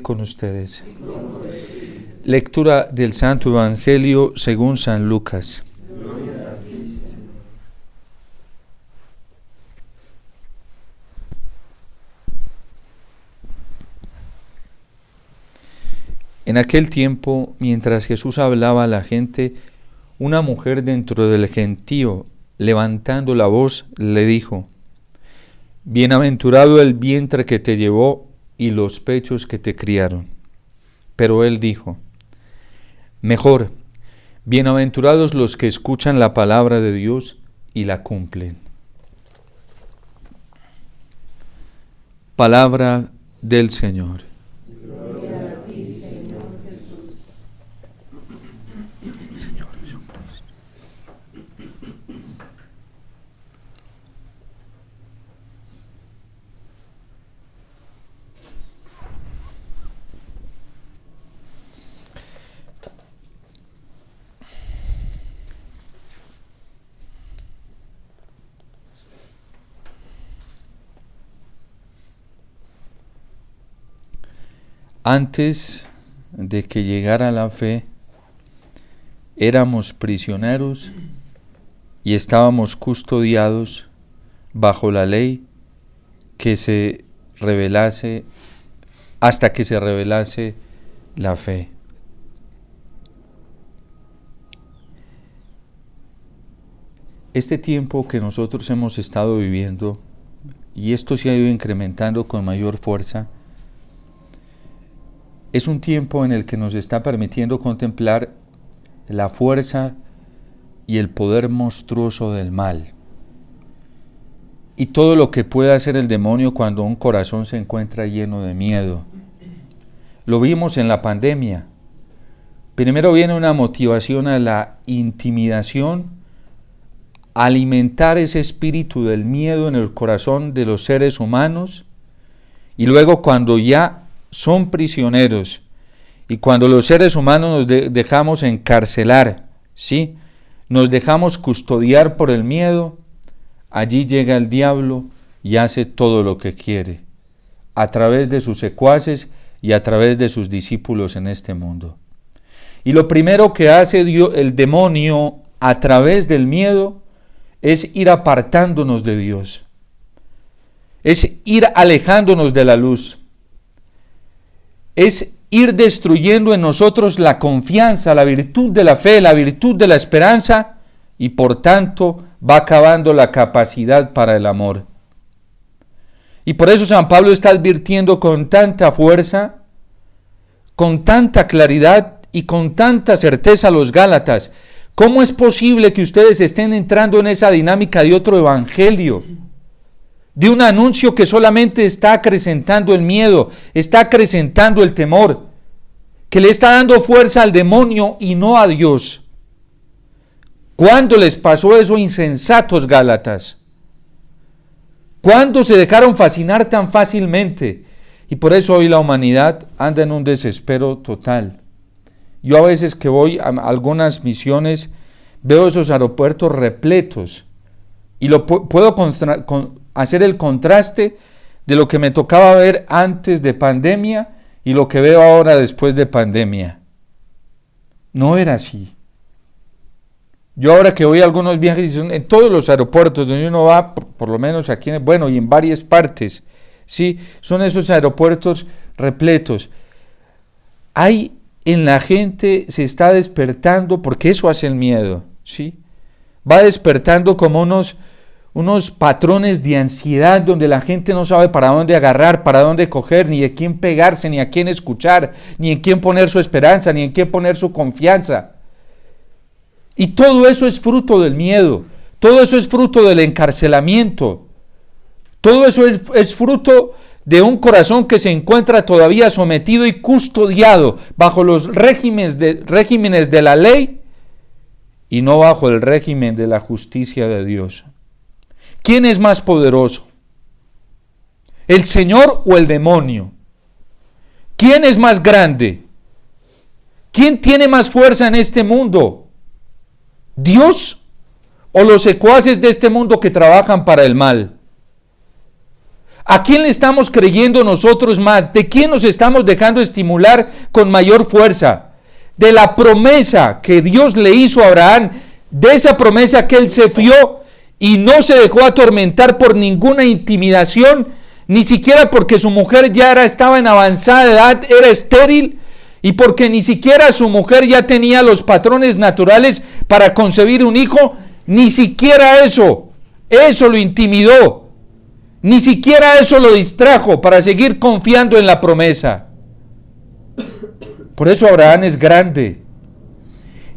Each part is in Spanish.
Con ustedes. Lectura del Santo Evangelio según San Lucas. En aquel tiempo, mientras Jesús hablaba a la gente, una mujer dentro del gentío, levantando la voz, le dijo: Bienaventurado el vientre que te llevó y los pechos que te criaron. Pero él dijo: Mejor, bienaventurados los que escuchan la palabra de Dios y la cumplen. Palabra del Señor. Gloria a ti, Señor Jesús. Señor Jesucristo. Antes de que llegara la fe, éramos prisioneros y estábamos custodiados bajo la ley hasta que se revelase la fe. Este tiempo que nosotros hemos estado viviendo, y esto se ha ido incrementando con mayor fuerza, es un tiempo en el que nos está permitiendo contemplar la fuerza y el poder monstruoso del mal. Y todo lo que puede hacer el demonio cuando un corazón se encuentra lleno de miedo. Lo vimos en la pandemia. Primero viene una motivación a la intimidación, a alimentar ese espíritu del miedo en el corazón de los seres humanos, y luego cuando ya son prisioneros y cuando los seres humanos nos dejamos encarcelar, ¿sí? Nos dejamos custodiar por el miedo, allí llega el diablo y hace todo lo que quiere, a través de sus secuaces y a través de sus discípulos en este mundo. Y lo primero que hace el demonio a través del miedo es ir apartándonos de Dios, es ir alejándonos de la luz, es ir destruyendo en nosotros la confianza, la virtud de la fe, la virtud de la esperanza, y por tanto va acabando la capacidad para el amor. Y por eso San Pablo está advirtiendo con tanta fuerza, con tanta claridad y con tanta certeza a los Gálatas: ¿cómo es posible que ustedes estén entrando en esa dinámica de otro evangelio? De un anuncio que solamente está acrecentando el miedo, está acrecentando el temor, que le está dando fuerza al demonio y no a Dios. ¿Cuándo les pasó eso, insensatos Gálatas? ¿Cuándo se dejaron fascinar tan fácilmente? Y por eso hoy la humanidad anda en un desespero total. Yo a veces que voy a algunas misiones veo esos aeropuertos repletos y lo puedo hacer el contraste de lo que me tocaba ver antes de pandemia y lo que veo ahora después de pandemia. No era así. Yo ahora que voy a algunos viajes en todos los aeropuertos donde uno va, por lo menos aquí, y en varias partes, ¿sí? Son esos aeropuertos repletos. Hay en la gente, se está despertando, porque eso hace el miedo, ¿sí? Va despertando como unos patrones de ansiedad donde la gente no sabe para dónde agarrar, para dónde coger, ni de quién pegarse, ni a quién escuchar, ni en quién poner su esperanza, ni en quién poner su confianza. Y todo eso es fruto del miedo, todo eso es fruto del encarcelamiento, todo eso es fruto de un corazón que se encuentra todavía sometido y custodiado bajo los regímenes de la ley y no bajo el régimen de la justicia de Dios. ¿Quién es más poderoso? ¿El Señor o el demonio? ¿Quién es más grande? ¿Quién tiene más fuerza en este mundo? ¿Dios o los secuaces de este mundo que trabajan para el mal? ¿A quién le estamos creyendo nosotros más? ¿De quién nos estamos dejando estimular con mayor fuerza? De la promesa que Dios le hizo a Abraham, de esa promesa que él se fió y no se dejó atormentar por ninguna intimidación, ni siquiera porque su mujer ya estaba en avanzada edad, era estéril, y porque ni siquiera su mujer ya tenía los patrones naturales para concebir un hijo, ni siquiera eso lo intimidó, ni siquiera eso lo distrajo para seguir confiando en la promesa. Por eso Abraham es grande.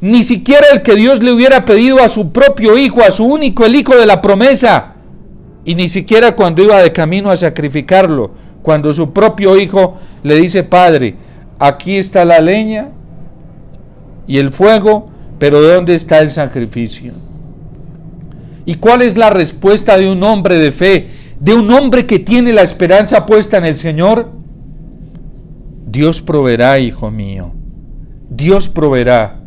Ni siquiera el que Dios le hubiera pedido a su propio hijo, a su único, el hijo de la promesa, y ni siquiera cuando iba de camino a sacrificarlo, cuando su propio hijo le dice: Padre, aquí está la leña y el fuego, pero ¿dónde está el sacrificio? ¿Y cuál es la respuesta de un hombre de fe, de un hombre que tiene la esperanza puesta en el Señor? Dios proveerá, hijo mío, Dios proveerá.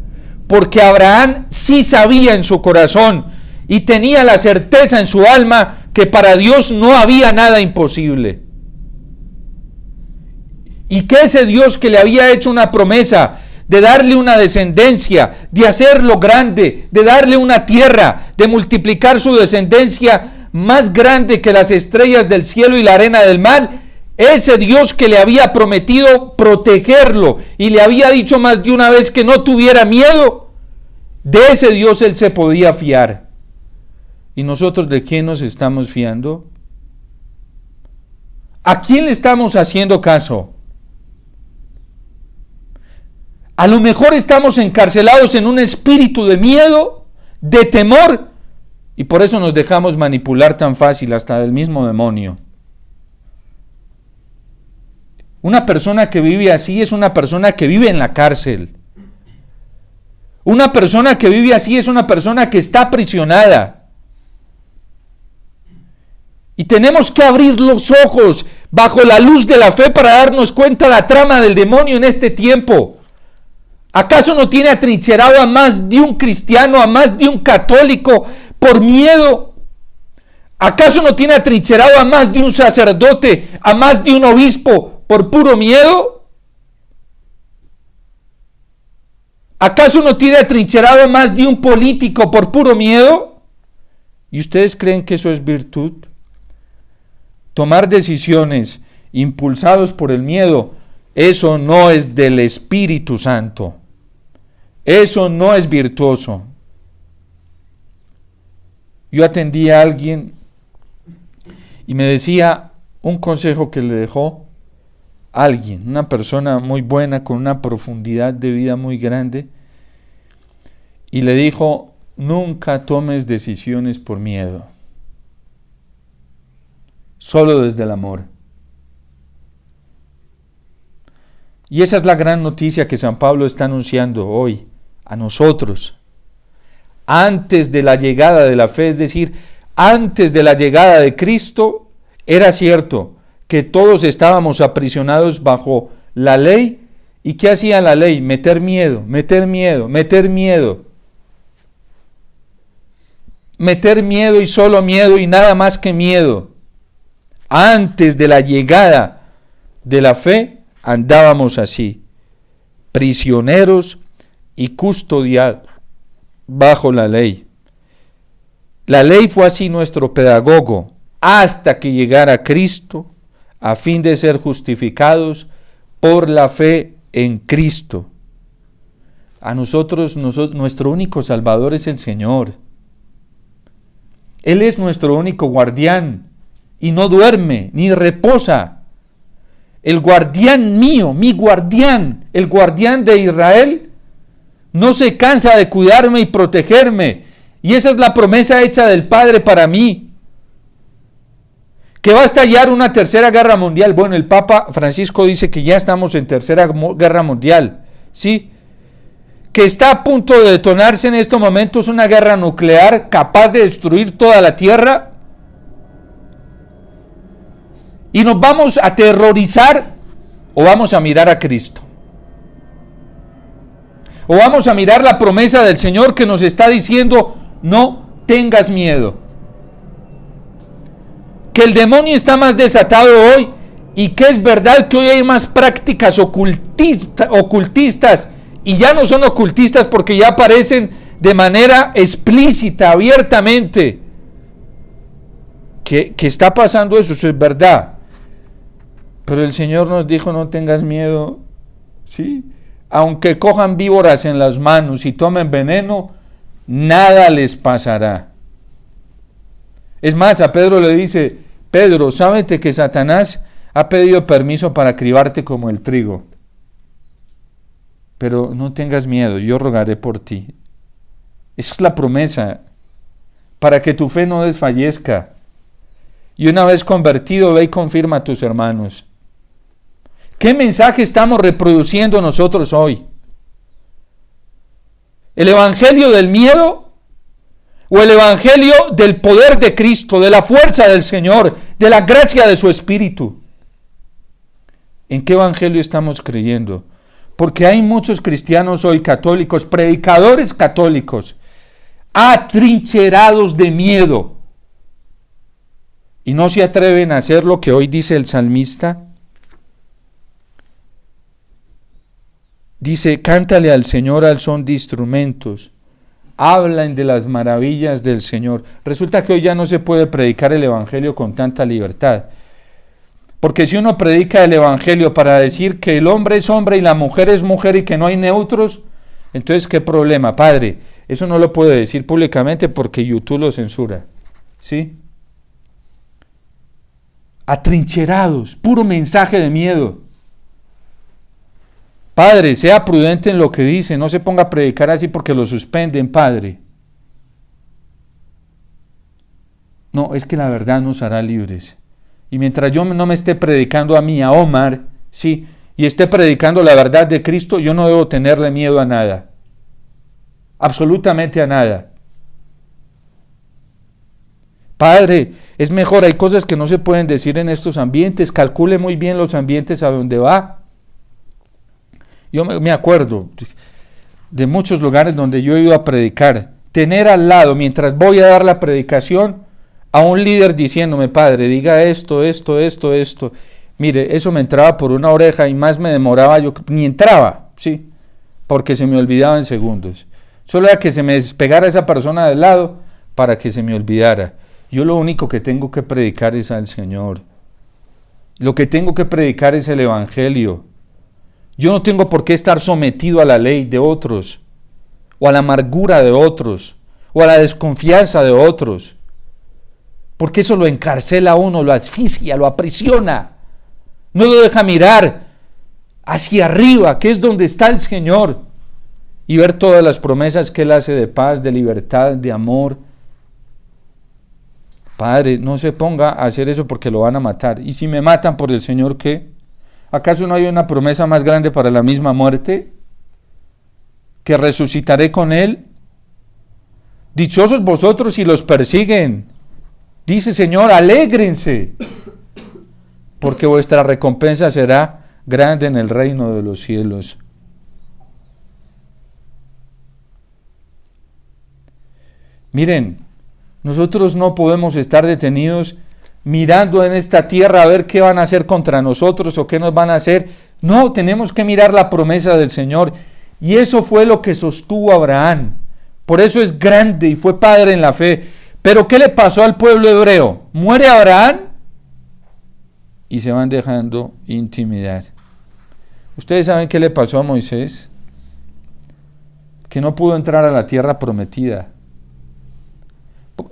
Porque Abraham sí sabía en su corazón y tenía la certeza en su alma que para Dios no había nada imposible. Y que ese Dios que le había hecho una promesa de darle una descendencia, de hacerlo grande, de darle una tierra, de multiplicar su descendencia más grande que las estrellas del cielo y la arena del mar, ese Dios que le había prometido protegerlo y le había dicho más de una vez que no tuviera miedo, de ese Dios él se podía fiar. ¿Y nosotros de quién nos estamos fiando? ¿A quién le estamos haciendo caso? A lo mejor estamos encarcelados en un espíritu de miedo, de temor, y por eso nos dejamos manipular tan fácil hasta del mismo demonio. Una persona que vive así es una persona que vive en la cárcel. Una persona que vive así es una persona que está aprisionada. Y tenemos que abrir los ojos bajo la luz de la fe para darnos cuenta de la trama del demonio en este tiempo. ¿Acaso no tiene atrincherado a más de un cristiano, a más de un católico por miedo? ¿Acaso no tiene atrincherado a más de un sacerdote, a más de un obispo por puro miedo? ¿Acaso no tiene atrincherado a más de un político por puro miedo? ¿Y ustedes creen que eso es virtud? Tomar decisiones impulsados por el miedo, eso no es del Espíritu Santo. Eso no es virtuoso. Yo atendí a alguien y me decía un consejo que le dejó alguien, una persona muy buena con una profundidad de vida muy grande, y le dijo: nunca tomes decisiones por miedo, solo desde el amor. Y esa es la gran noticia que San Pablo está anunciando hoy a nosotros. Antes de la llegada de la fe, es decir, antes de la llegada de Cristo, era cierto que todos estábamos aprisionados bajo la ley. ¿Y qué hacía la ley? Meter miedo, meter miedo, meter miedo. Meter miedo y solo miedo y nada más que miedo. Antes de la llegada de la fe, andábamos así, prisioneros y custodiados bajo la ley. La ley fue así nuestro pedagogo hasta que llegara Cristo, a fin de ser justificados por la fe en Cristo. A nosotros, nuestro único Salvador es el Señor. Él es nuestro único guardián y no duerme ni reposa. El guardián mío, mi guardián, el guardián de Israel, no se cansa de cuidarme y protegerme. Y esa es la promesa hecha del Padre para mí. Que va a estallar una tercera guerra mundial. Bueno, el Papa Francisco dice que ya estamos en tercera guerra mundial. ¿Sí? Que está a punto de detonarse en estos momentos una guerra nuclear capaz de destruir toda la tierra. ¿Y nos vamos a aterrorizar o vamos a mirar a Cristo? ¿O vamos a mirar la promesa del Señor que nos está diciendo: no tengas miedo? que el demonio está más desatado hoy y que es verdad que hoy hay más prácticas ocultistas y ya no son ocultistas porque ya aparecen de manera explícita, abiertamente, que está pasando eso es verdad. Pero el Señor nos dijo: no tengas miedo, ¿sí? Aunque cojan víboras en las manos y tomen veneno, nada les pasará. Es más, a Pedro le dice: Pedro, sábete que Satanás ha pedido permiso para cribarte como el trigo. Pero no tengas miedo, yo rogaré por ti. Esa es la promesa, para que tu fe no desfallezca. Y una vez convertido, ve y confirma a tus hermanos. ¿Qué mensaje estamos reproduciendo nosotros hoy? ¿El evangelio del miedo? ¿O el evangelio del poder de Cristo, de la fuerza del Señor, de la gracia de su Espíritu? ¿En qué evangelio estamos creyendo? Porque hay muchos cristianos hoy católicos, predicadores católicos, atrincherados de miedo, y no se atreven a hacer lo que hoy dice el salmista. Dice: cántale al Señor al son de instrumentos, hablan de las maravillas del Señor. Resulta que hoy ya no se puede predicar el evangelio con tanta libertad, porque si uno predica el evangelio para decir que el hombre es hombre y la mujer es mujer y que no hay neutros, entonces ¿qué problema? Padre, eso no lo puede decir públicamente porque YouTube lo censura, ¿sí? Atrincherados, puro mensaje de miedo. Padre, sea prudente en lo que dice, no se ponga a predicar así porque lo suspenden, Padre. No, es que la verdad nos hará libres. Y mientras yo no me esté predicando a mí, a Omar, sí, y esté predicando la verdad de Cristo, yo no debo tenerle miedo a nada. Absolutamente a nada. Padre, es mejor, hay cosas que no se pueden decir en estos ambientes, calcule muy bien los ambientes a donde va. Yo me acuerdo de muchos lugares donde yo he ido a predicar, tener al lado, mientras voy a dar la predicación, a un líder diciéndome: Padre, diga esto. Mire, eso me entraba por una oreja y más me demoraba, yo ni entraba, ¿sí? Porque se me olvidaba en segundos. Solo era que se me despegara esa persona del lado para que se me olvidara. Yo lo único que tengo que predicar es al Señor. Lo que tengo que predicar es el evangelio. Yo no tengo por qué estar sometido a la ley de otros, o a la amargura de otros, o a la desconfianza de otros, porque eso lo encarcela a uno, lo asfixia, lo aprisiona, no lo deja mirar hacia arriba, que es donde está el Señor, y ver todas las promesas que Él hace de paz, de libertad, de amor. Padre, no se ponga a hacer eso porque lo van a matar. ¿Y si me matan por el Señor, qué? ¿Acaso no hay una promesa más grande para la misma muerte? ¿Que resucitaré con Él? Dichosos vosotros si los persiguen. Dice Señor, alégrense, porque vuestra recompensa será grande en el reino de los cielos. Miren, nosotros no podemos estar detenidos mirando en esta tierra a ver qué van a hacer contra nosotros o qué nos van a hacer. No, tenemos que mirar la promesa del Señor. Y eso fue lo que sostuvo a Abraham. Por eso es grande y fue padre en la fe. Pero ¿qué le pasó al pueblo hebreo? Muere Abraham y se van dejando intimidar. ¿Ustedes saben qué le pasó a Moisés? Que no pudo entrar a la tierra prometida.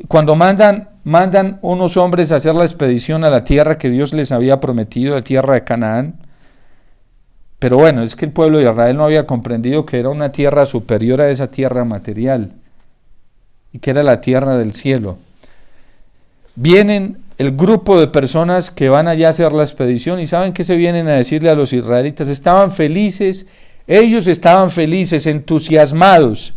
Cuando mandan unos hombres a hacer la expedición a la tierra que Dios les había prometido, la tierra de Canaán, pero bueno, es que el pueblo de Israel no había comprendido que era una tierra superior a esa tierra material y que era la tierra del cielo. Vienen el grupo de personas que van allá a hacer la expedición y ¿saben qué se vienen a decirle a los israelitas? Estaban felices, ellos estaban felices, entusiasmados.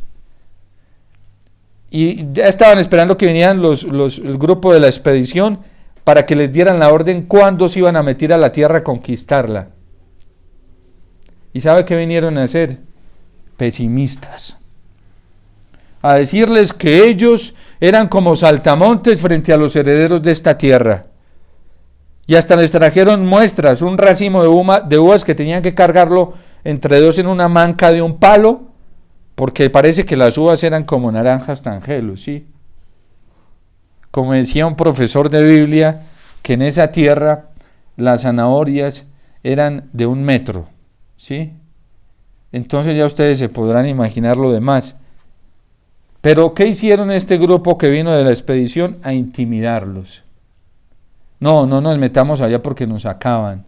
Y ya estaban esperando que vinieran el grupo de la expedición para que les dieran la orden cuándo se iban a meter a la tierra a conquistarla. ¿Y sabe qué vinieron a hacer? Pesimistas. A decirles que ellos eran como saltamontes frente a los herederos de esta tierra. Y hasta les trajeron muestras, un racimo de uvas que tenían que cargarlo entre dos en una manca de un palo, porque parece que las uvas eran como naranjas tangelos, ¿sí? Como decía un profesor de Biblia, que en esa tierra las zanahorias eran de 1 metro, ¿sí? Entonces ya ustedes se podrán imaginar lo demás. Pero ¿qué hicieron este grupo que vino de la expedición? A intimidarlos. No nos metamos allá porque nos acaban.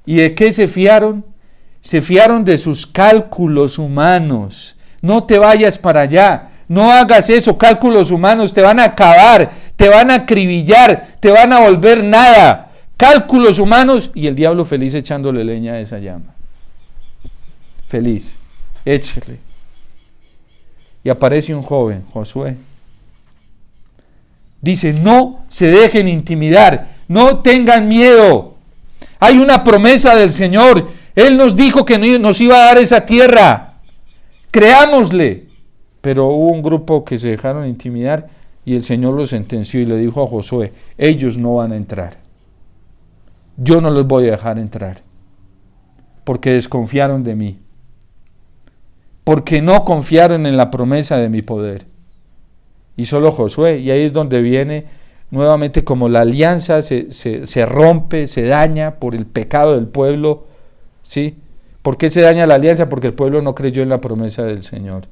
¿Y de qué se fiaron? Se fiaron de sus cálculos humanos. No te vayas para allá, no hagas eso, cálculos humanos, te van a acabar, te van a acribillar, te van a volver nada. Cálculos humanos, y el diablo feliz echándole leña a esa llama. Feliz, échele. Y aparece un joven, Josué. Dice, no se dejen intimidar, no tengan miedo. Hay una promesa del Señor. Él nos dijo que nos iba a dar esa tierra. Creámosle. Pero hubo un grupo que se dejaron intimidar y el Señor los sentenció y le dijo a Josué, ellos no van a entrar. Yo no los voy a dejar entrar. Porque desconfiaron de mí. Porque no confiaron en la promesa de mi poder. Y solo Josué, y ahí es donde viene nuevamente como la alianza se rompe, se daña por el pecado del pueblo, ¿sí? ¿Por qué se daña la alianza? Porque el pueblo no creyó en la promesa del Señor.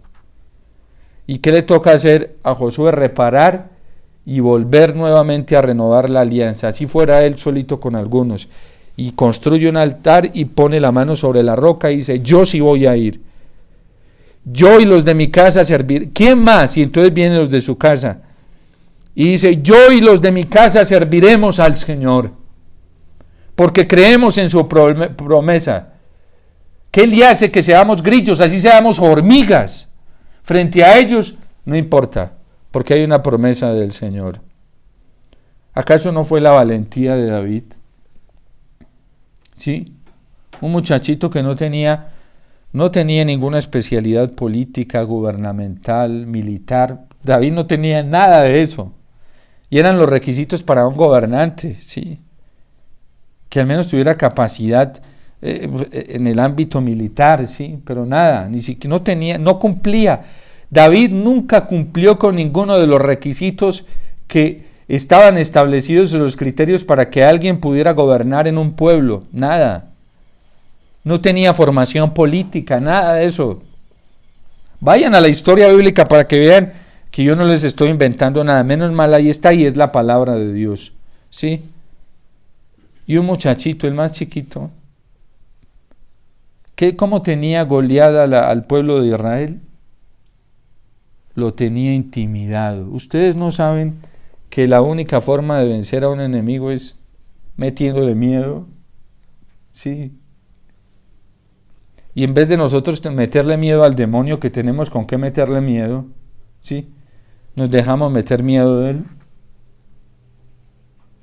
¿Y qué le toca hacer a Josué? Reparar y volver nuevamente a renovar la alianza, así fuera él solito con algunos, y construye un altar y pone la mano sobre la roca y dice, yo sí voy a ir. Yo y los de mi casa servir. ¿Quién más? Y entonces vienen los de su casa. Y dice, yo y los de mi casa serviremos al Señor. Porque creemos en su promesa. ¿Qué le hace que seamos grillos? Así seamos hormigas. Frente a ellos, no importa. Porque hay una promesa del Señor. ¿Acaso no fue la valentía de David? ¿Sí? Un muchachito que no tenía ninguna especialidad política, gubernamental, militar. David no tenía nada de eso. Y eran los requisitos para un gobernante, ¿sí? Que al menos tuviera capacidad en el ámbito militar, ¿sí? Pero nada, ni siquiera no cumplía. David nunca cumplió con ninguno de los requisitos que estaban establecidos en los criterios para que alguien pudiera gobernar en un pueblo. Nada. No tenía formación política, nada de eso. Vayan a la historia bíblica para que vean que yo no les estoy inventando nada. Menos mal ahí está y es la palabra de Dios. ¿Sí? Y un muchachito, el más chiquito, ¿cómo tenía goleada al pueblo de Israel? Lo tenía intimidado. Ustedes no saben que la única forma de vencer a un enemigo es metiéndole miedo. Sí. Y en vez de nosotros meterle miedo al demonio que tenemos con qué meterle miedo, ¿sí? Nos dejamos meter miedo de él.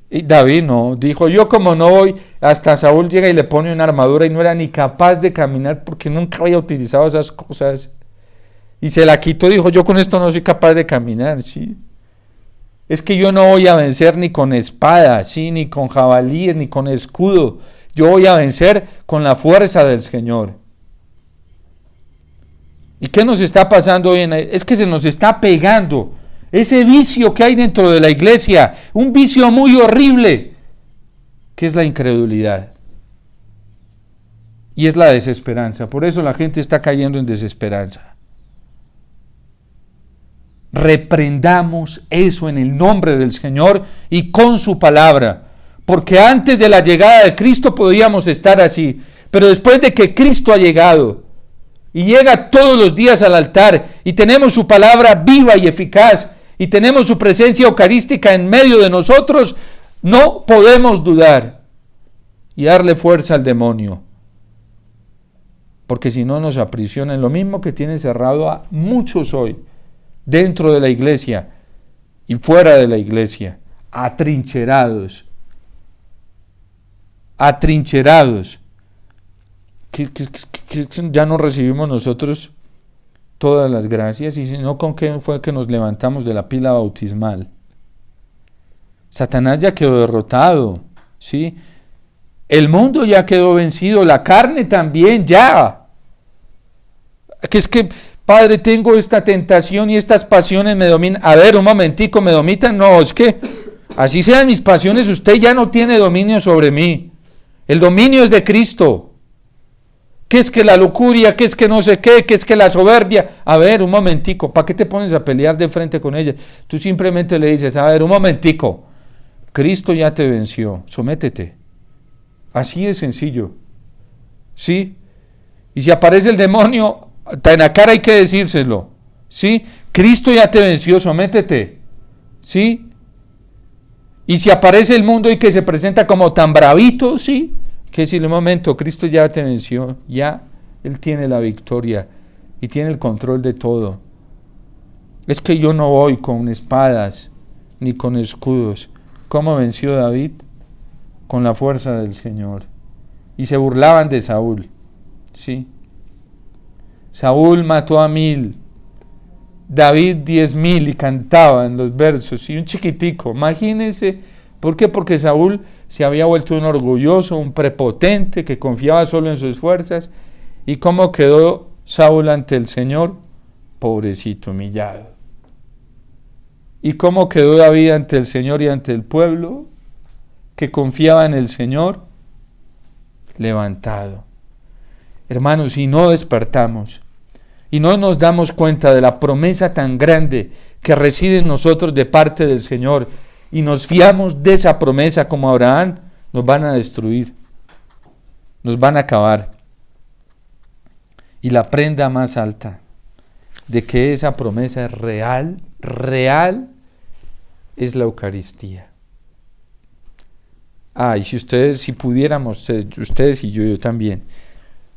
Y David no, dijo, yo como no voy, hasta Saúl llega y le pone una armadura y no era ni capaz de caminar porque nunca había utilizado esas cosas. Y se la quitó, dijo, yo con esto no soy capaz de caminar, ¿sí? Es que yo no voy a vencer ni con espada, ¿sí? Ni con jabalíes, ni con escudo. Yo voy a vencer con la fuerza del Señor. ¿Y qué nos está pasando hoy? Es que se nos está pegando ese vicio que hay dentro de la iglesia, un vicio muy horrible, que es la incredulidad. Y es la desesperanza. Por eso la gente está cayendo en desesperanza. Reprendamos eso en el nombre del Señor y con su palabra. Porque antes de la llegada de Cristo podíamos estar así. Pero después de que Cristo ha llegado y llega todos los días al altar y tenemos su palabra viva y eficaz y tenemos su presencia eucarística en medio de nosotros, no podemos dudar y darle fuerza al demonio. Porque si no nos aprisionan, lo mismo que tiene cerrado a muchos hoy, dentro de la iglesia y fuera de la iglesia, atrincherados. Que ya no recibimos nosotros todas las gracias, y si no, ¿con qué fue que nos levantamos de la pila bautismal? Satanás ya quedó derrotado. ¿sí? El mundo ya quedó vencido, la carne también, ya. Que es que, Padre, tengo esta tentación y estas pasiones me dominan. A ver, un momentico, ¿me dominan? No, es que así sean mis pasiones, usted ya no tiene dominio sobre mí. El dominio es de Cristo. ¿Qué es que la lujuria? ¿Qué es que no sé qué? ¿Qué es que la soberbia? A ver, un momentico, ¿para qué te pones a pelear de frente con ella? Tú simplemente le dices, a ver, un momentico, Cristo ya te venció, sométete. Así de sencillo. ¿Sí? Y si aparece el demonio, en la cara hay que decírselo. ¿Sí? Cristo ya te venció, sométete. ¿Sí? Y si aparece el mundo y que se presenta como tan bravito, ¿sí? Que decirle, un momento, Cristo ya te venció, ya Él tiene la victoria y tiene el control de todo. Es que yo no voy con espadas ni con escudos. ¿Cómo venció David? Con la fuerza del Señor. Y se burlaban de Saúl, ¿sí? Saúl mató a 1000, David 10,000 y cantaban los versos, y un chiquitico, imagínense. ¿Por qué? Porque Saúl se había vuelto un orgulloso, un prepotente, que confiaba solo en sus fuerzas. ¿Y cómo quedó Saúl ante el Señor? Pobrecito, humillado. ¿Y cómo quedó David ante el Señor y ante el pueblo que confiaba en el Señor? Levantado. Hermanos, si no despertamos y no nos damos cuenta de la promesa tan grande que reside en nosotros de parte del Señor, y nos fiamos de esa promesa como Abraham, nos van a destruir, nos van a acabar. Y la prenda más alta de que esa promesa es real, es la Eucaristía. Y si pudiéramos, ustedes y yo también,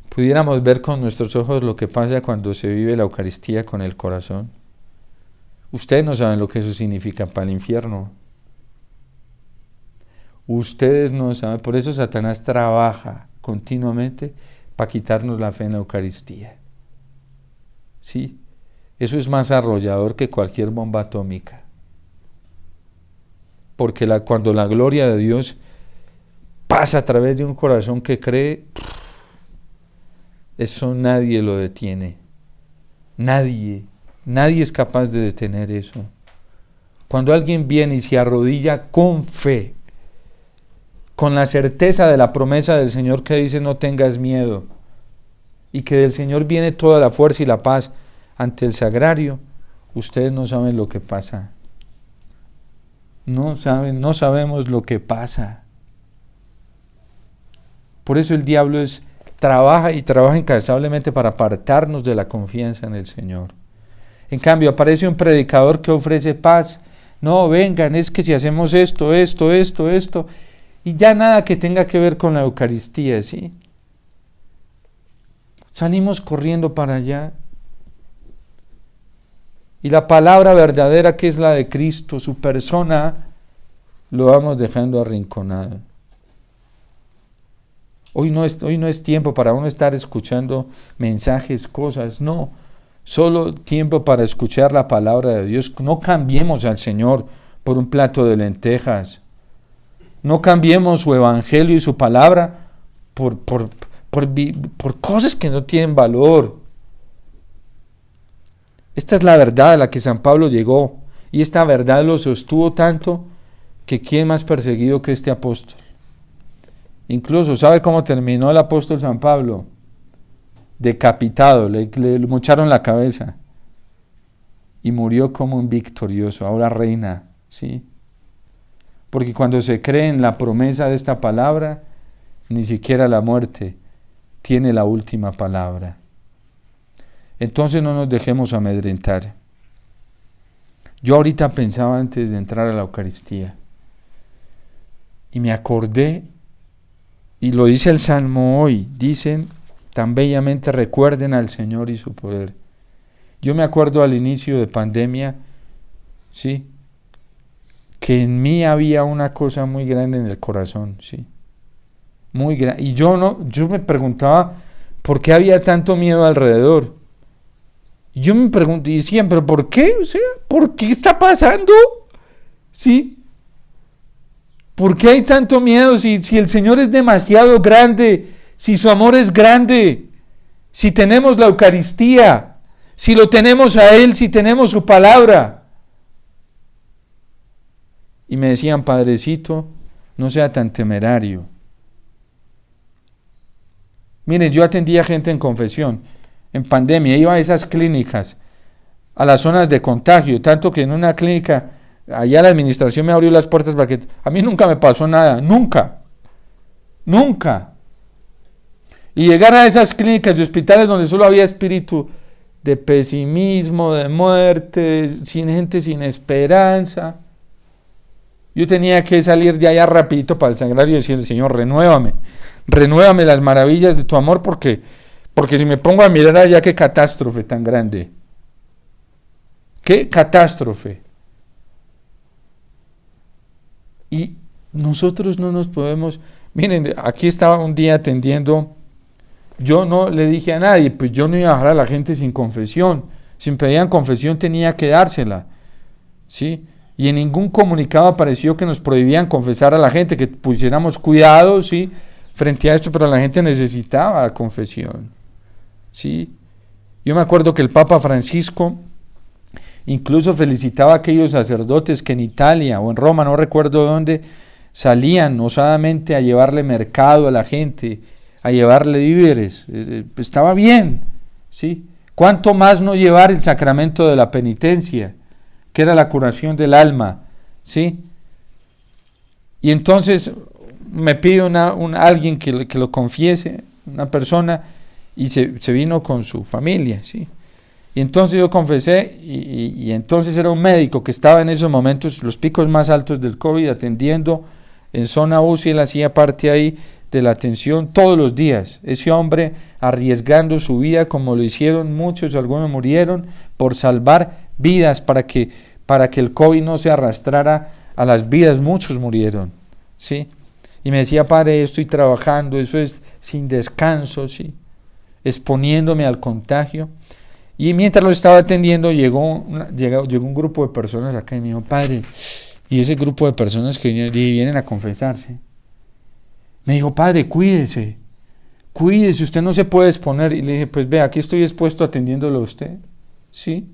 pudiéramos ver con nuestros ojos lo que pasa cuando se vive la Eucaristía con el corazón. Ustedes no saben lo que eso significa para el infierno. Ustedes no saben, por eso Satanás trabaja continuamente para quitarnos la fe en la Eucaristía. Sí, eso es más arrollador que cualquier bomba atómica. Porque cuando la gloria de Dios pasa a través de un corazón que cree, eso nadie lo detiene. Nadie es capaz de detener eso. Cuando alguien viene y se arrodilla con fe, con la certeza de la promesa del Señor que dice no tengas miedo, y que del Señor viene toda la fuerza y la paz ante el sagrario, ustedes no saben lo que pasa. No sabemos lo que pasa. Por eso el diablo trabaja incansablemente para apartarnos de la confianza en el Señor. En cambio, aparece un predicador que ofrece paz. No, vengan, es que si hacemos esto, y ya nada que tenga que ver con la Eucaristía, ¿sí? Salimos corriendo para allá. Y la palabra verdadera, que es la de Cristo, su persona, lo vamos dejando arrinconado. Hoy no es tiempo para uno estar escuchando mensajes, cosas, no. Solo tiempo para escuchar la palabra de Dios. No cambiemos al Señor por un plato de lentejas. No cambiemos su evangelio y su palabra por cosas que no tienen valor. Esta es la verdad a la que San Pablo llegó, y esta verdad lo sostuvo tanto que ¿quién más perseguido que este apóstol? Incluso, ¿sabe cómo terminó el apóstol San Pablo? Decapitado, le mocharon la cabeza y murió como un victorioso, ahora reina, ¿sí? Porque cuando se cree en la promesa de esta palabra, ni siquiera la muerte tiene la última palabra. Entonces no nos dejemos amedrentar. Yo ahorita pensaba antes de entrar a la Eucaristía y me acordé, y lo dice el Salmo hoy, dicen tan bellamente, recuerden al Señor y su poder. Yo me acuerdo al inicio de pandemia, ¿sí?, que en mí había una cosa muy grande en el corazón, ¿sí?, muy grande, y yo me preguntaba por qué había tanto miedo alrededor. Yo me pregunté y decían, ¿pero por qué? O sea, ¿por qué está pasando? ¿Sí? ¿Por qué hay tanto miedo si el Señor es demasiado grande, si su amor es grande, si tenemos la Eucaristía, si lo tenemos a Él, si tenemos su palabra? Y me decían, Padrecito, no sea tan temerario. Miren, yo atendía gente en confesión, en pandemia, iba a esas clínicas, a las zonas de contagio, tanto que en una clínica, allá la administración me abrió las puertas para que... A mí nunca me pasó nada, nunca. Y llegar a esas clínicas y hospitales donde solo había espíritu de pesimismo, de muerte, sin gente sin esperanza. Yo tenía que salir de allá rapidito para el sagrario y decirle, Señor, renuévame las maravillas de tu amor, porque si me pongo a mirar allá, qué catástrofe tan grande. Qué catástrofe. Y nosotros no nos podemos... Miren, aquí estaba un día atendiendo, yo no le dije a nadie, pues yo no iba a dejar a la gente sin confesión. Si me pedían confesión tenía que dársela, ¿sí? Y en ningún comunicado apareció que nos prohibían confesar a la gente, que pusiéramos cuidado, ¿sí?, frente a esto, pero la gente necesitaba confesión, ¿sí? Yo me acuerdo que el Papa Francisco incluso felicitaba a aquellos sacerdotes que en Italia o en Roma, no recuerdo dónde, salían osadamente a llevarle mercado a la gente, a llevarle víveres. Estaba bien, ¿sí? ¿Cuánto más no llevar el sacramento de la penitencia, que era la curación del alma, ¿sí? Y entonces me pide alguien que lo confiese, una persona, y se vino con su familia, ¿sí? Y entonces yo confesé, y entonces era un médico que estaba en esos momentos, los picos más altos del COVID, atendiendo en zona UCI. Él hacía parte ahí de la atención todos los días. Ese hombre arriesgando su vida, como lo hicieron muchos, algunos murieron, por salvar vidas, para que el COVID no se arrastrara a las vidas. Muchos murieron, ¿sí? Y me decía, Padre, estoy trabajando, eso es sin descanso, ¿sí?, exponiéndome al contagio. Y mientras lo estaba atendiendo, llegó un grupo de personas acá y me dijo, Padre, y ese grupo de personas que vienen a confesarse, me dijo, Padre, cuídese, usted no se puede exponer. Y le dije, pues ve, aquí estoy expuesto atendiéndolo a usted, ¿sí?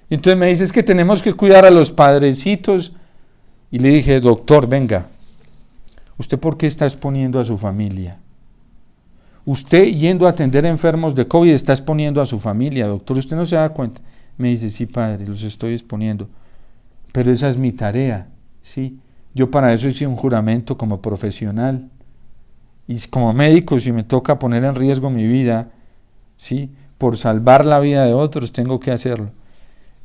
Y entonces me dice, es que tenemos que cuidar a los padrecitos. Y le dije, doctor, venga, ¿usted por qué está exponiendo a su familia? Usted, yendo a atender enfermos de COVID, está exponiendo a su familia, doctor, ¿usted no se da cuenta? Me dice, sí, Padre, los estoy exponiendo, pero esa es mi tarea, ¿sí? Yo para eso hice un juramento como profesional, y como médico, si me toca poner en riesgo mi vida, ¿sí?, por salvar la vida de otros, tengo que hacerlo.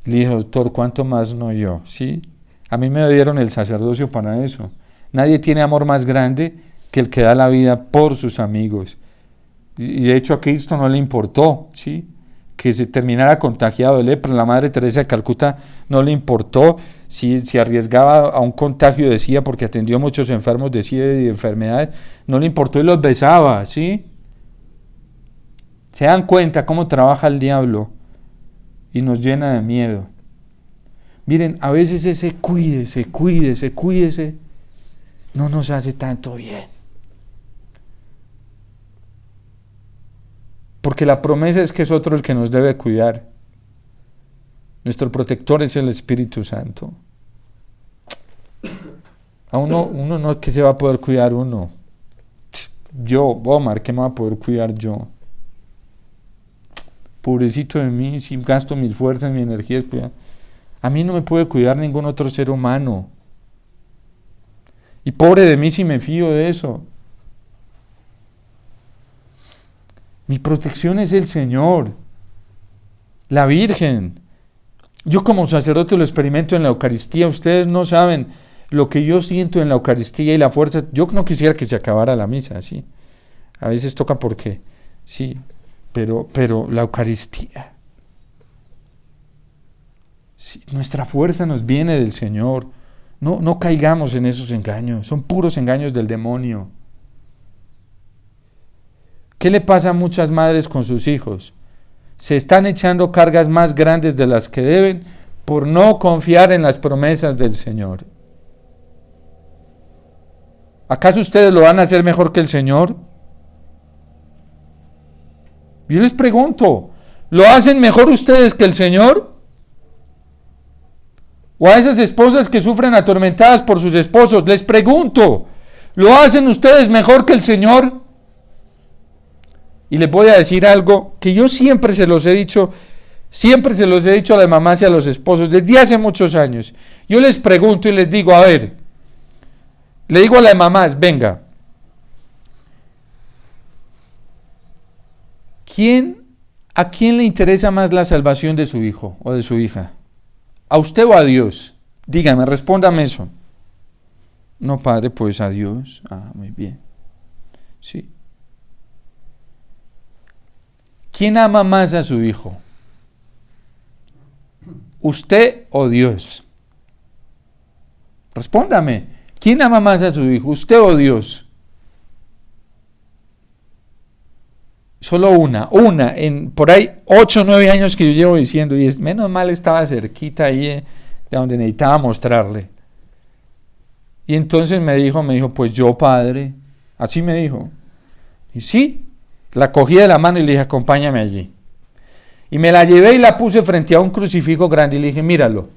Le dije, doctor, ¿cuánto más no yo? ¿Sí? A mí me dieron el sacerdocio para eso. Nadie tiene amor más grande que el que da la vida por sus amigos. Y de hecho a Cristo no le importó, ¿sí?, que se terminara contagiado de lepra. La Madre Teresa de Calcuta no le importó si arriesgaba a un contagio de SIDA, porque atendió a muchos enfermos de SIDA y de enfermedades, no le importó y los besaba, ¿sí? Se dan cuenta cómo trabaja el diablo y nos llena de miedo. Miren, a veces ese cuídese no nos hace tanto bien. Porque la promesa es que es otro el que nos debe cuidar. Nuestro protector es el Espíritu Santo. A uno no es que se va a poder cuidar uno. Yo, Omar, ¿qué me va a poder cuidar yo? Pobrecito de mí, si gasto mis fuerzas, mi energía, a mí no me puede cuidar ningún otro ser humano. Y pobre de mí si me fío de eso. Mi protección es el Señor, la Virgen. Yo como sacerdote lo experimento en la Eucaristía. Ustedes no saben lo que yo siento en la Eucaristía y la fuerza. Yo no quisiera que se acabara la misa, ¿sí? A veces toca porque, sí, pero la Eucaristía. Sí, nuestra fuerza nos viene del Señor. No caigamos en esos engaños. Son puros engaños del demonio. ¿Qué le pasa a muchas madres con sus hijos? Se están echando cargas más grandes de las que deben por no confiar en las promesas del Señor. ¿Acaso ustedes lo van a hacer mejor que el Señor? Yo les pregunto, ¿lo hacen mejor ustedes que el Señor? O a esas esposas que sufren atormentadas por sus esposos, les pregunto, ¿lo hacen ustedes mejor que el Señor? Y les voy a decir algo que yo siempre se los he dicho a las mamás y a los esposos desde hace muchos años. Yo les pregunto y les digo, a ver, le digo a las mamás, venga, ¿a quién le interesa más la salvación de su hijo o de su hija? ¿A usted o a Dios? Dígame, respóndame eso. No, padre, pues a Dios. Ah, muy bien. Sí. ¿Quién ama más a su hijo? ¿Usted o Dios? Respóndame. ¿Quién ama más a su hijo? ¿Usted o Dios? Solo una, por ahí 8 o 9 años que yo llevo diciendo, y menos mal estaba cerquita ahí de donde necesitaba mostrarle. Y entonces me dijo, pues yo, padre, así me dijo. Y sí, la cogí de la mano y le dije, acompáñame allí. Y me la llevé y la puse frente a un crucifijo grande y le dije, míralo.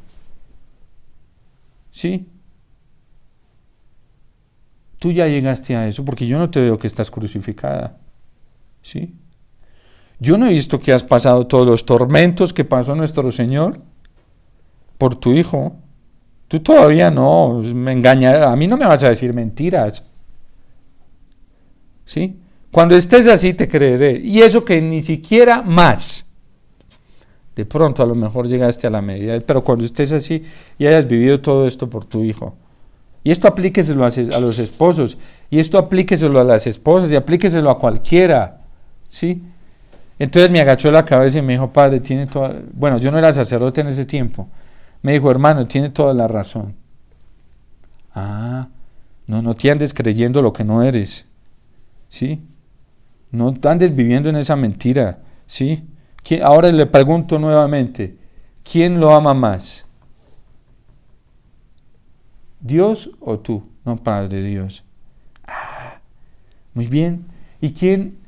¿Sí? Tú ya llegaste a eso, porque yo no te veo que estás crucificada. ¿Sí? Yo no he visto que has pasado todos los tormentos que pasó nuestro Señor por tu hijo. Tú todavía no, me engañas, a mí no me vas a decir mentiras. ¿Sí? Cuando estés así te creeré. Y eso que ni siquiera más. De pronto a lo mejor llegaste a la medida, pero cuando estés así y hayas vivido todo esto por tu hijo. Y esto aplíqueselo a los esposos, y esto aplíqueselo a las esposas, y aplíqueselo a cualquiera. ¿Sí? Entonces me agachó la cabeza y me dijo, padre, tiene toda... Bueno, yo no era sacerdote en ese tiempo. Me dijo, hermano, tiene toda la razón. No te andes creyendo lo que no eres. ¿Sí? No andes viviendo en esa mentira. ¿Sí? Ahora le pregunto nuevamente, ¿quién lo ama más? ¿Dios o tú? No, Padre, Dios. Muy bien. ¿Y quién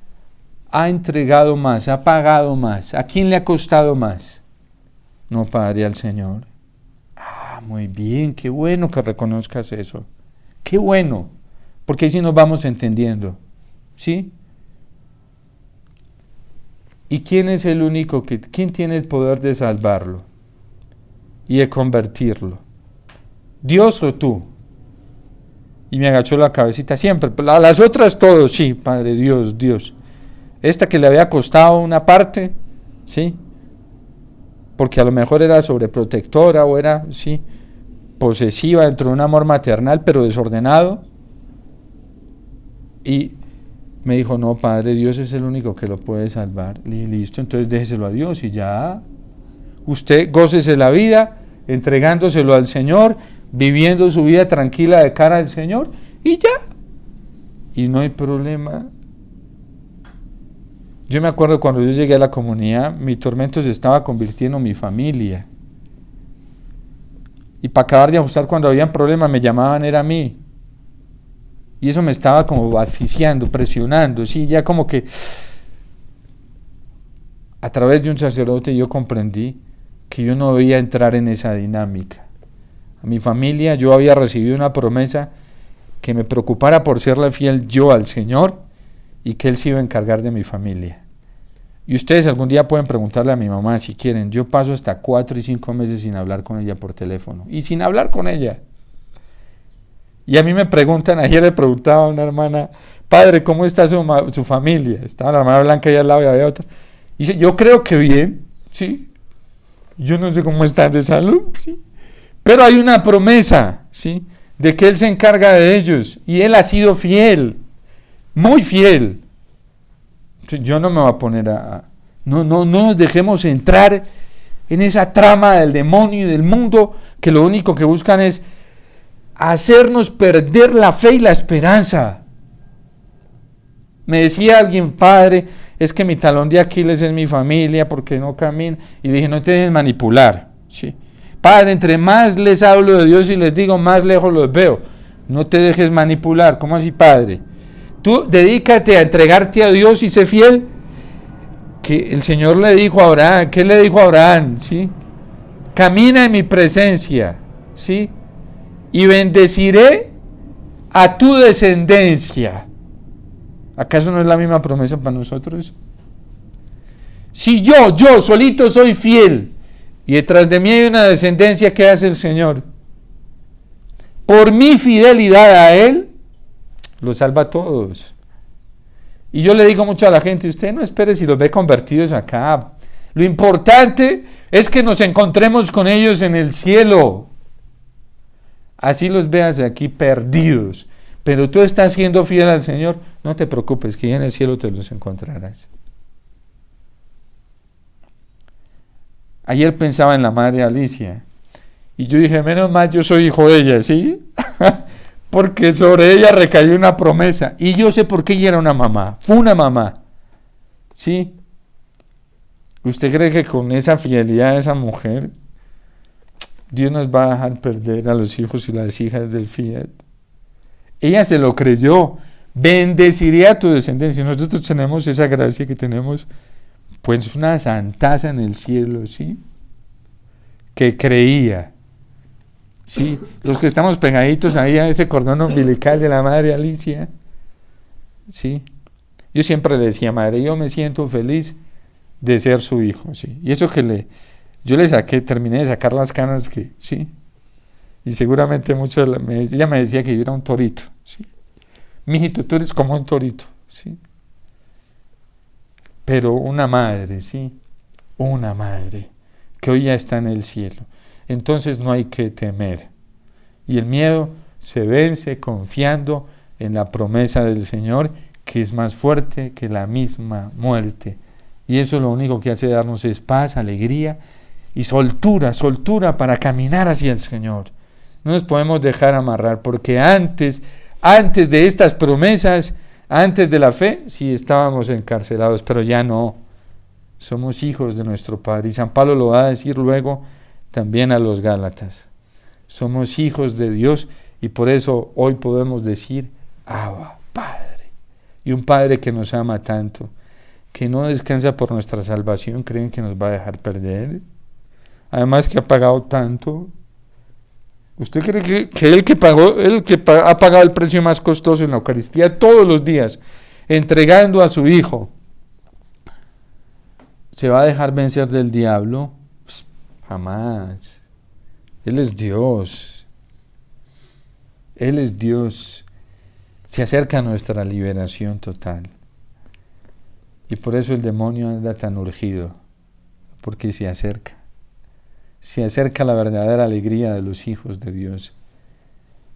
ha entregado más, ha pagado más? ¿A quién le ha costado más? No, Padre, al Señor. Muy bien, qué bueno que reconozcas eso. Qué bueno, porque ahí sí nos vamos entendiendo. ¿Sí? ¿Y quién es el único quién tiene el poder de salvarlo y de convertirlo? ¿Dios o tú? Y me agachó la cabecita siempre. A las otras todos, sí, Padre, Dios. Esta que le había costado una parte, ¿sí? Porque a lo mejor era sobreprotectora o era, sí, posesiva dentro de un amor maternal, pero desordenado. Y me dijo, no, Padre, Dios es el único que lo puede salvar. Le dije, listo, entonces déjeselo a Dios y ya. Usted gócese la vida, entregándoselo al Señor, viviendo su vida tranquila de cara al Señor, y ya. Y no hay problema. Yo me acuerdo cuando yo llegué a la comunidad, mi tormento se estaba convirtiendo en mi familia. Y para acabar de ajustar, cuando habían problemas, me llamaban, era a mí. Y eso me estaba como asfixiando, presionando, sí, ya como que a través de un sacerdote yo comprendí que yo no debía entrar en esa dinámica. A mi familia yo había recibido una promesa que me preocupara por serle fiel yo al Señor y que Él se iba a encargar de mi familia. Y ustedes algún día pueden preguntarle a mi mamá si quieren, yo paso hasta 4 y 5 meses sin hablar con ella por teléfono, y sin hablar con ella. Y a mí me preguntan, ayer le preguntaba a una hermana, padre, ¿cómo está su familia? Estaba la hermana Blanca ahí al lado y había otra. Y dice, yo creo que bien, ¿sí? Yo no sé cómo están de salud, ¿sí? Pero hay una promesa, ¿sí? De que Él se encarga de ellos. Y Él ha sido fiel, muy fiel. Yo no me voy a poner no nos dejemos entrar en esa trama del demonio y del mundo, que lo único que buscan es hacernos perder la fe y la esperanza. Me decía alguien, padre, es que mi talón de Aquiles es mi familia porque no camino. Y le dije, no te dejes manipular. ¿Sí? Padre, entre más les hablo de Dios y les digo, más lejos los veo. No te dejes manipular. ¿Cómo así, padre? Tú dedícate a entregarte a Dios y sé fiel. Que el Señor le dijo a Abraham, ¿qué le dijo a Abraham? ¿Sí? Camina en mi presencia, ¿sí? Y bendeciré a tu descendencia. ¿Acaso no es la misma promesa para nosotros? Si yo solito soy fiel, y detrás de mí hay una descendencia, ¿qué hace el Señor? Por mi fidelidad a Él, los salva a todos. Y yo le digo mucho a la gente, usted no espere si los ve convertidos acá. Lo importante es que nos encontremos con ellos en el cielo. Así los veas aquí perdidos. Pero tú estás siendo fiel al Señor, no te preocupes, que ya en el cielo te los encontrarás. Ayer pensaba en la madre Alicia. Y yo dije, menos mal yo soy hijo de ella, ¿sí? Porque sobre ella recayó una promesa. Y yo sé por qué ella era una mamá. Fue una mamá. ¿Sí? ¿Usted cree que con esa fidelidad de esa mujer, Dios nos va a dejar perder a los hijos y las hijas del Fiat? Ella se lo creyó. Bendeciré a tu descendencia. Nosotros tenemos esa gracia que tenemos, pues una santaza en el cielo, ¿sí? Que creía. Sí, los que estamos pegaditos ahí a ese cordón umbilical de la madre Alicia. Sí. Yo siempre le decía, madre, yo me siento feliz de ser su hijo, sí. Y eso que yo le saqué, terminé de sacar las canas que, sí. Y seguramente ella me decía que yo era un torito, sí. Mijito, tú eres como un torito, sí. Pero una madre, sí. Una madre que hoy ya está en el cielo. Entonces no hay que temer. Y el miedo se vence confiando en la promesa del Señor, que es más fuerte que la misma muerte. Y eso lo único que hace darnos es paz, alegría y soltura para caminar hacia el Señor. No nos podemos dejar amarrar, porque antes de estas promesas, antes de la fe, sí estábamos encarcelados, pero ya no. Somos hijos de nuestro Padre. Y San Pablo lo va a decir luego también a los Gálatas. Somos hijos de Dios y por eso hoy podemos decir, Abba, Padre. Y un Padre que nos ama tanto, que no descansa por nuestra salvación, ¿creen que nos va a dejar perder? Además que ha pagado tanto. ¿Usted cree que el que ha pagado el precio más costoso en la Eucaristía todos los días, entregando a su Hijo, se va a dejar vencer del diablo? Jamás. Él es Dios. Él es Dios. Se acerca a nuestra liberación total. Y por eso el demonio anda tan urgido, porque se acerca. Se acerca la verdadera alegría de los hijos de Dios.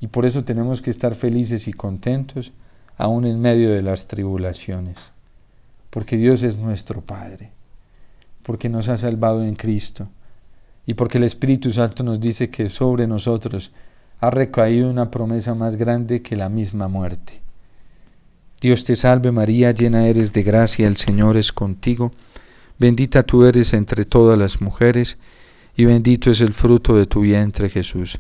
Y por eso tenemos que estar felices y contentos, aún en medio de las tribulaciones. Porque Dios es nuestro Padre. Porque nos ha salvado en Cristo. Y porque el Espíritu Santo nos dice que sobre nosotros ha recaído una promesa más grande que la misma muerte. Dios te salve María, llena eres de gracia, el Señor es contigo. Bendita tú eres entre todas las mujeres, y bendito es el fruto de tu vientre, Jesús.